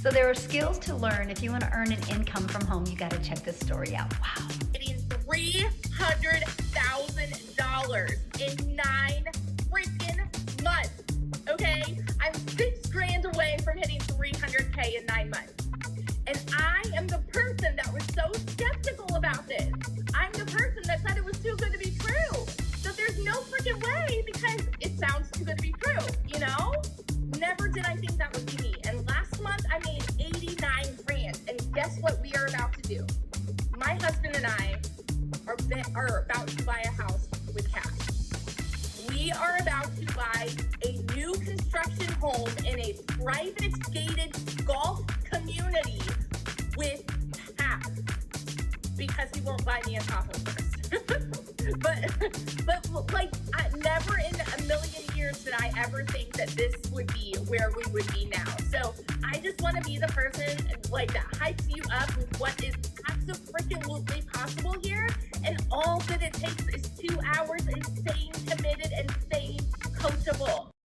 So there are skills to learn. If you want to earn an income from home, you got to check this story out. Wow. Getting $300,000 in 9 freaking months. Okay? I'm $6,000 away from hitting 300K in 9 months. And I am the person that was so skeptical about this. I'm the person that said it was too good to be true. So there's no freaking way because it sounds too good to be true, you know? Never did I think that would be me. And last month I made 89 grand. And guess what we are about to do? My husband and I are about to buy a house with cash. We are about to buy a new construction home in a private gated golf community with cash because he won't buy me a Tahoe first. but like never in a million years did I ever think that this would be where we would be now. So I just want to be the person like that hypes you up with what is absolutely possible here.